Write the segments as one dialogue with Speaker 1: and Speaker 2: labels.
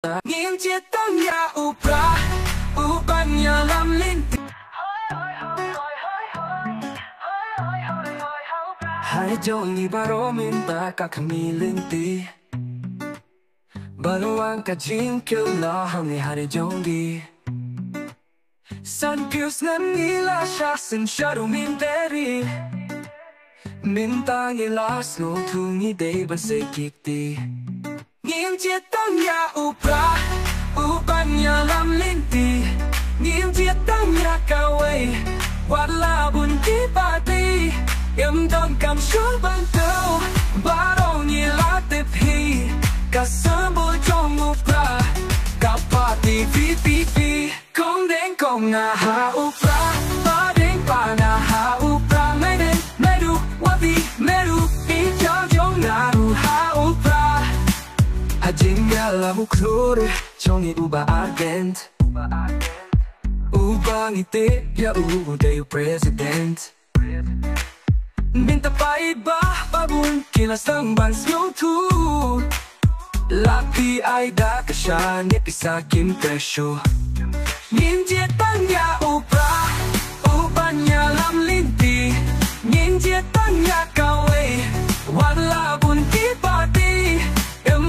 Speaker 1: Nghiêng chia tông nhà upra upanya lam linh hai joni baro minta ka kami linti baluang ka jing kila hami hari jongi san pius ngan nila shasin shadow minteri minta ngilas no tungi day basikiti nghiêng chia tông nhà upra upanya lam linti nghiêng chia tông nhà kawai wala bun ki pati em don kam shul ban tau barong ni la tip hi ka sambol trong upra ka pati vpp kong deng kong na ha upra ba deng pa na ha upra meden medu wabi medu i chao jong na ha upra Ajinga muklore chongi uba ardent Uba ngiti ya uday president Minta pa iba babun kilas ng bansyo tu Lapi ay da kasya nipisakin presyo Ninjetan ya upra upanya lam linti Ninjetan ya kawai wala bun kipati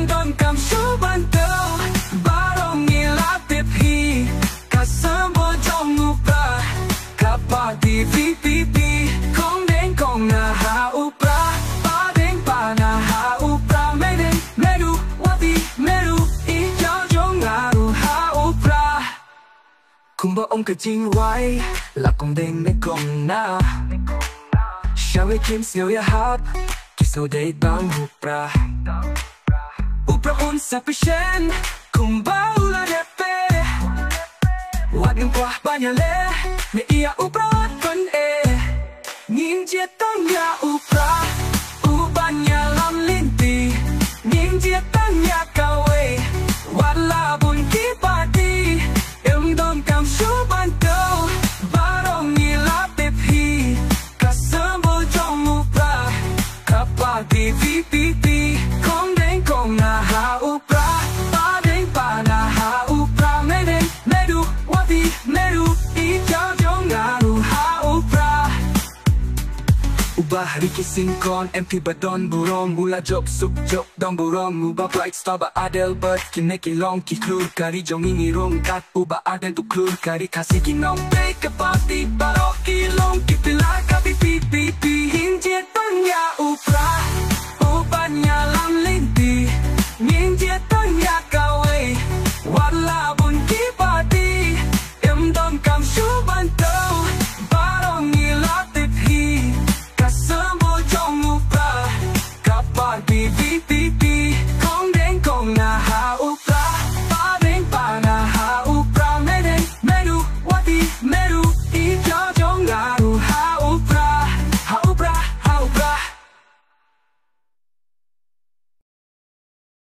Speaker 1: Don kam shuban tau barong nilapip hi kasambol jong upra kapati vpp kong deng kong na ha upra pa deng pa na ha upra meden medu wabi medu i chao jong ngaru ha upra kumba om ka jing wai la kong deng me kong na shawe kim siyo ya hap kiso day bang upra Upra unsa pisyen kung baula nepe Wag ng kuah banyale Me iya upra at pan Ngin jetang ya upra Ubanya lam linti Ngin jetang ya kawai Wala bun kipati Em don kam shuban tau Barong nilapip hi Kasambol jong upra Kapati vpp Kong deng kong na ha upra Pa deng pa na ha upra meden medu wabi medu i chao jong ngaru ha upra Ubah riki sinkon MP badon burong Mula jok suk jok dong burong Ubah bright star ba adel bird Kineki long ki klur kari jong ingirong kat Ubah adel tu klur kari kasih kinong Take a party barok ki long ki pilak